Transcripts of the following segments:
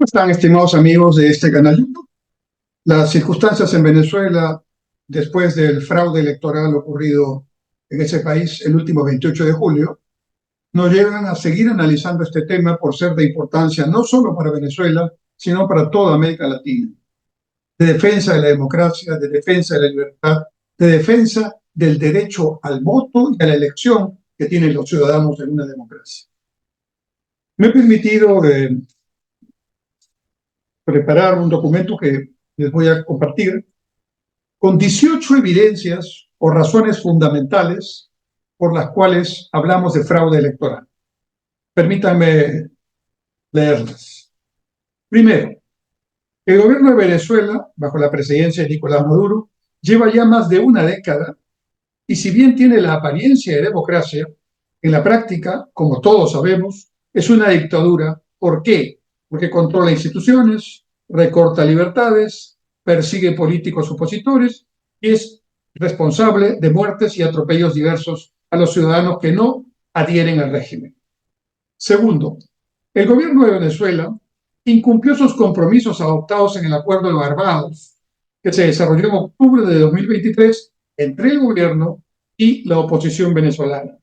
¿Cómo están, estimados amigos de este canal YouTube? Las circunstancias en Venezuela, después del fraude electoral ocurrido en ese país el último 28 de julio, nos llevan a seguir analizando este tema por ser de importancia no solo para Venezuela, sino para toda América Latina, de defensa de la democracia, de defensa de la libertad, de defensa del derecho al voto y a la elección que tienen los ciudadanos en una democracia. Me he permitido preparar un documento que les voy a compartir con 18 evidencias o razones fundamentales por las cuales hablamos de fraude electoral. Permítanme leerlas. Primero, el gobierno de Venezuela, bajo la presidencia de Nicolás Maduro, lleva ya más de una década y si bien tiene la apariencia de democracia, en la práctica, como todos sabemos, es una dictadura. ¿Por qué? Porque controla instituciones, recorta libertades, persigue políticos opositores y es responsable de muertes y atropellos diversos a los ciudadanos que no adhieren al régimen. Segundo, el gobierno de Venezuela incumplió sus compromisos adoptados en el Acuerdo de Barbados, que se desarrolló en octubre de 2023 entre el gobierno y la oposición venezolana.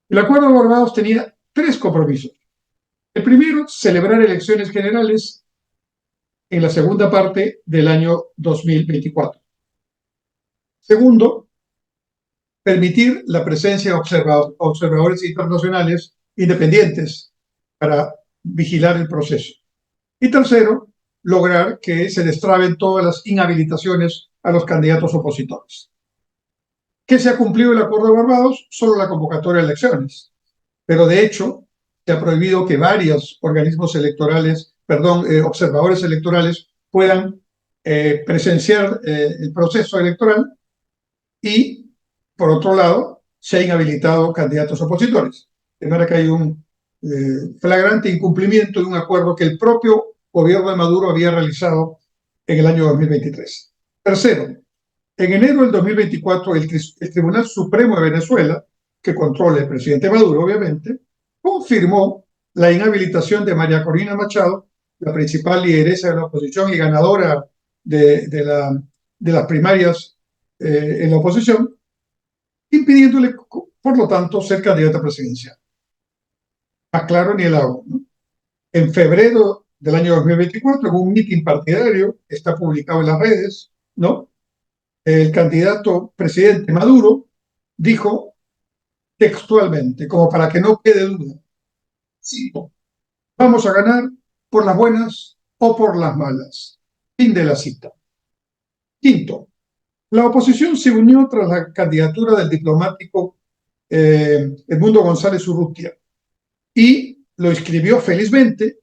El Acuerdo de Barbados tenía tres compromisos. El primero, celebrar elecciones generales en la segunda parte del año 2024. Segundo, permitir la presencia de observadores internacionales independientes para vigilar el proceso. Y tercero, lograr que se destraben todas las inhabilitaciones a los candidatos opositores. ¿Qué se ha cumplido el Acuerdo de Barbados? Solo la convocatoria de elecciones. Pero de hecho, se ha prohibido que varios organismos electorales, observadores electorales, puedan presenciar el proceso electoral y, por otro lado, se han inhabilitado candidatos opositores. De manera que hay un flagrante incumplimiento de un acuerdo que el propio gobierno de Maduro había realizado en el año 2023. Tercero, en enero del 2024, el Tribunal Supremo de Venezuela, que controla el presidente Maduro, obviamente, confirmó la inhabilitación de María Corina Machado, la principal lideresa de la oposición y ganadora de las primarias en la oposición, impidiéndole, por lo tanto, ser candidata presidencial. Más claro ni el agua, ¿no? En febrero del año 2024, en un mitin partidario, está publicado en las redes, ¿no? El candidato presidente Maduro dijo textualmente, como para que no quede duda, sí, vamos a ganar por las buenas o por las malas. Fin de la cita. Quinto, la oposición se unió tras la candidatura del diplomático Edmundo González Urrutia y lo inscribió felizmente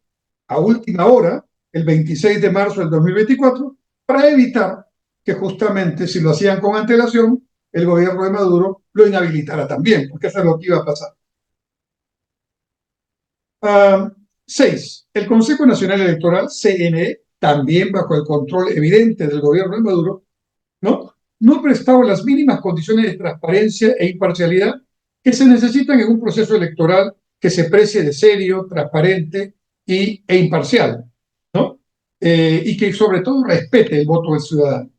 a última hora, el 26 de marzo del 2024, para evitar que justamente si lo hacían con antelación, el gobierno de Maduro lo inhabilitara también, porque eso es lo que iba a pasar. 6. El Consejo Nacional Electoral, CNE, también bajo el control evidente del gobierno de Maduro, no prestaba las mínimas condiciones de transparencia e imparcialidad que se necesitan en un proceso electoral que se precie de serio, transparente e imparcial, ¿no? Y que sobre todo respete el voto del ciudadano.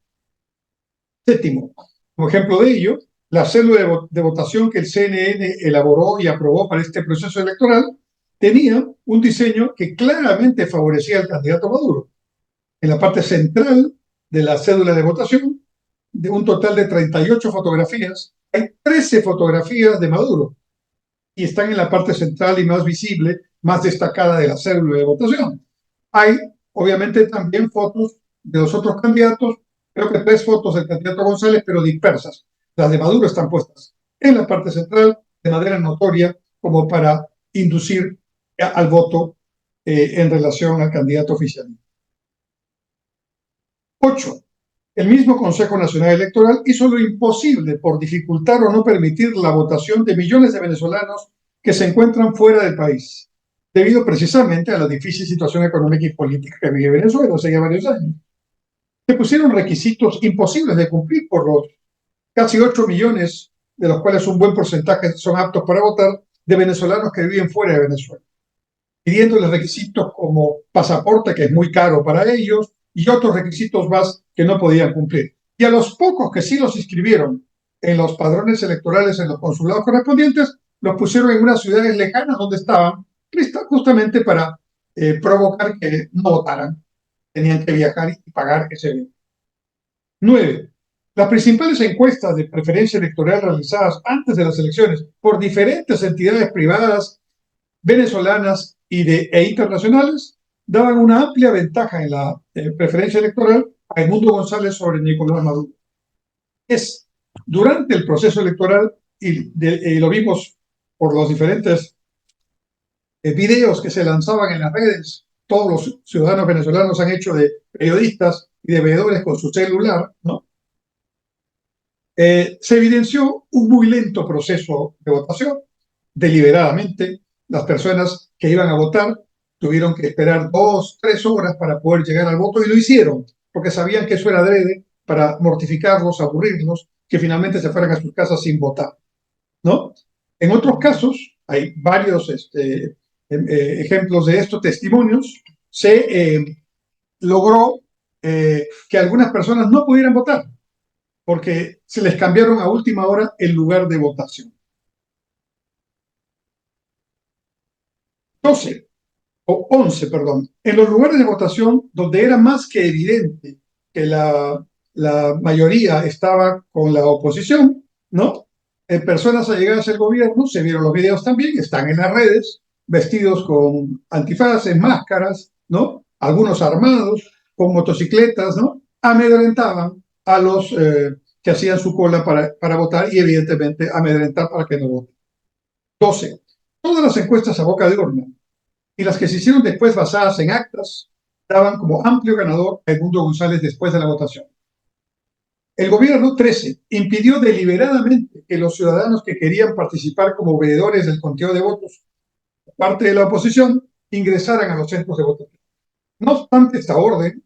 Séptimo, como ejemplo de ello, la célula de votación que el CNN elaboró y aprobó para este proceso electoral tenía un diseño que claramente favorecía al candidato Maduro. En la parte central de la cédula de votación, de un total de 38 fotografías, hay 13 fotografías de Maduro y están en la parte central y más visible, más destacada de la cédula de votación. Hay, obviamente, también fotos de los otros candidatos, creo que 3 fotos del candidato González, pero dispersas. Las de Maduro están puestas en la parte central de manera notoria como para inducir al voto en relación al candidato oficial. 8. El mismo Consejo Nacional Electoral hizo lo imposible por dificultar o no permitir la votación de millones de venezolanos que se encuentran fuera del país, debido precisamente a la difícil situación económica y política que vive Venezuela hace ya varios años. Se pusieron requisitos imposibles de cumplir por los casi 8 millones, de los cuales un buen porcentaje son aptos para votar, de venezolanos que viven fuera de Venezuela. pidiéndoles requisitos como pasaporte, que es muy caro para ellos, y otros requisitos más que no podían cumplir. Y a los pocos que sí los inscribieron en los padrones electorales en los consulados correspondientes, los pusieron en unas ciudades lejanas donde estaban, justamente para provocar que no votaran. Tenían que viajar y pagar ese evento. 9. Las principales encuestas de preferencia electoral realizadas antes de las elecciones por diferentes entidades privadas venezolanas e internacionales daban una amplia ventaja en la preferencia electoral a Edmundo González sobre Nicolás Maduro. Durante el proceso electoral, y lo vimos por los diferentes videos que se lanzaban en las redes, todos los ciudadanos venezolanos han hecho de periodistas y de veedores con su celular, ¿no? Se evidenció un muy lento proceso de votación. Deliberadamente, las personas que iban a votar tuvieron que esperar 2, 3 horas para poder llegar al voto, y lo hicieron, porque sabían que eso era adrede para mortificarlos, aburrirlos, que finalmente se fueran a sus casas sin votar, ¿no? En otros casos, hay varios ejemplos de estos testimonios, se logró que algunas personas no pudieran votar porque se les cambiaron a última hora el lugar de votación. 12 o 11, perdón, en los lugares de votación donde era más que evidente que la mayoría estaba con la oposición, ¿no? Personas allegadas al gobierno, se vieron los videos también, están en las redes, vestidos con antifaces, máscaras, ¿no? Algunos armados, con motocicletas, ¿no? Amedrentaban a los que hacían su cola para votar, y evidentemente amedrentar para que no voten. 12. Todas las encuestas a boca de urna y las que se hicieron después basadas en actas daban como amplio ganador a Edmundo González después de la votación. El gobierno 13 impidió deliberadamente que los ciudadanos que querían participar como veedores del conteo de votos por parte de la oposición ingresaran a los centros de votación. No obstante esta orden,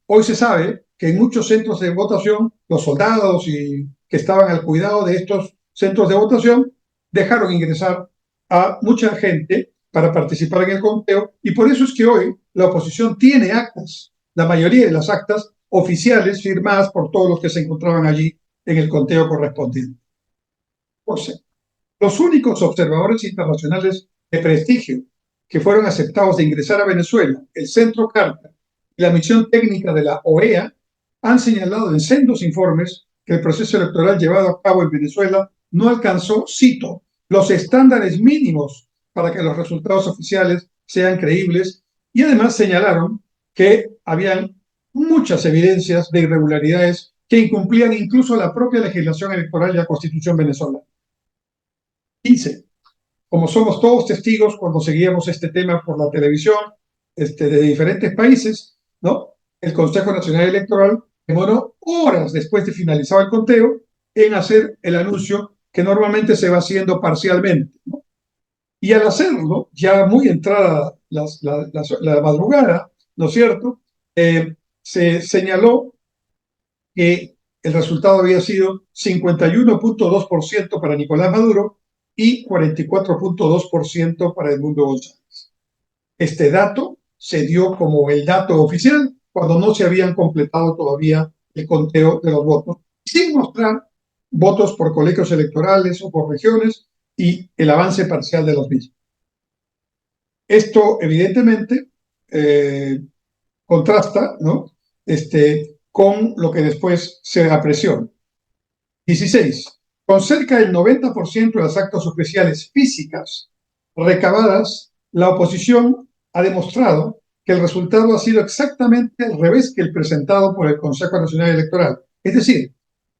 hoy se sabe que en muchos centros de votación los soldados que estaban al cuidado de estos centros de votación dejaron ingresar a mucha gente para participar en el conteo, y por eso es que hoy la oposición tiene actas, la mayoría de las actas oficiales firmadas por todos los que se encontraban allí en el conteo correspondiente. Los únicos observadores internacionales de prestigio que fueron aceptados de ingresar a Venezuela, el Centro Carta y la misión técnica de la OEA, han señalado en sendos informes que el proceso electoral llevado a cabo en Venezuela no alcanzó, cito, los estándares mínimos para que los resultados oficiales sean creíbles, y además señalaron que habían muchas evidencias de irregularidades que incumplían incluso la propia legislación electoral y la Constitución venezolana. 15. Como somos todos testigos cuando seguíamos este tema por la televisión de diferentes países, ¿no? El Consejo Nacional Electoral demoró horas después de finalizar el conteo en hacer el anuncio que normalmente se va haciendo parcialmente, ¿no? Y al hacerlo, ya muy entrada la madrugada, ¿no es cierto?, se señaló que el resultado había sido 51.2% para Nicolás Maduro y 44.2% para Edmundo González. Este dato se dio como el dato oficial cuando no se habían completado todavía el conteo de los votos, sin mostrar votos por colegios electorales o por regiones y el avance parcial de los mismos. Esto, evidentemente, contrasta, ¿no?, con lo que después se apreció. 16. Con cerca del 90% de las actas oficiales físicas recabadas, la oposición ha demostrado que el resultado ha sido exactamente al revés que el presentado por el Consejo Nacional Electoral. Es decir,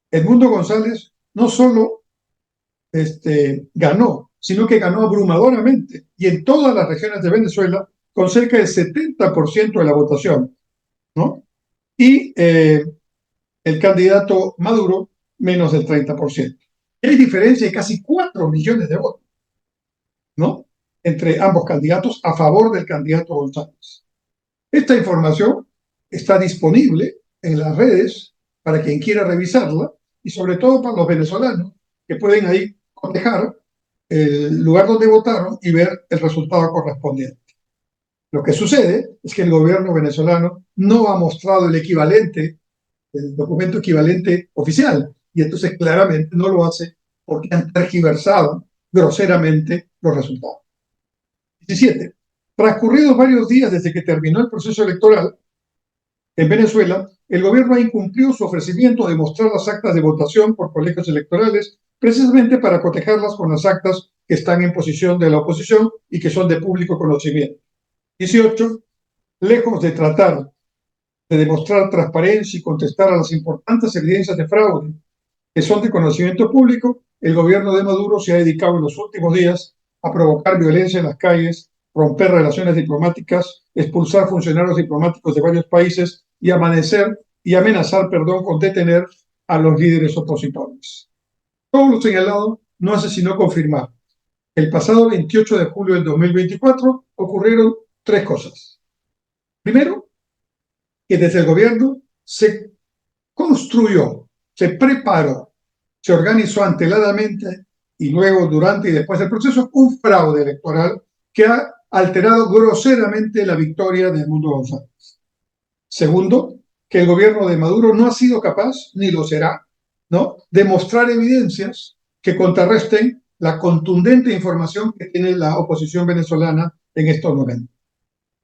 Edmundo González no solo ganó, sino que ganó abrumadoramente y en todas las regiones de Venezuela con cerca del 70% de la votación, ¿no? Y el candidato Maduro menos del 30%. Hay diferencia de casi 4 millones de votos, ¿no?, entre ambos candidatos a favor del candidato González. Esta información está disponible en las redes para quien quiera revisarla, y sobre todo para los venezolanos que pueden ahí cotejar el lugar donde votaron y ver el resultado correspondiente. Lo que sucede es que el gobierno venezolano no ha mostrado el equivalente, el documento equivalente oficial, y entonces claramente no lo hace porque han tergiversado groseramente los resultados. 17. Transcurridos varios días desde que terminó el proceso electoral en Venezuela, el gobierno ha incumplido su ofrecimiento de mostrar las actas de votación por colegios electorales, precisamente para cotejarlas con las actas que están en posición de la oposición y que son de público conocimiento. 18. Lejos de tratar de demostrar transparencia y contestar a las importantes evidencias de fraude que son de conocimiento público, el gobierno de Maduro se ha dedicado en los últimos días a provocar violencia en las calles, romper relaciones diplomáticas, expulsar funcionarios diplomáticos de varios países y amenazar, con detener a los líderes opositores. Todo lo señalado no hace sino confirmar. El pasado 28 de julio del 2024 ocurrieron tres cosas. Primero, que desde el gobierno se construyó, se preparó, se organizó anteladamente y luego, durante y después del proceso, un fraude electoral que ha alterado groseramente la victoria de Edmundo González. Segundo, que el gobierno de Maduro no ha sido capaz, ni lo será, ¿no?, de mostrar evidencias que contrarresten la contundente información que tiene la oposición venezolana en estos momentos.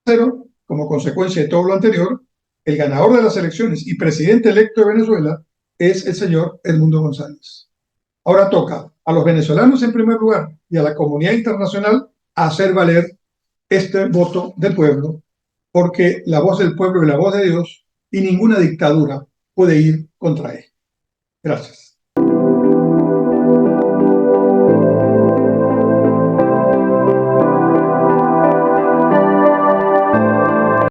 Pero, como consecuencia de todo lo anterior, el ganador de las elecciones y presidente electo de Venezuela es el señor Edmundo González. Ahora toca a los venezolanos en primer lugar y a la comunidad internacional hacer valer este voto del pueblo, porque la voz del pueblo es la voz de Dios y ninguna dictadura puede ir contra él. Gracias.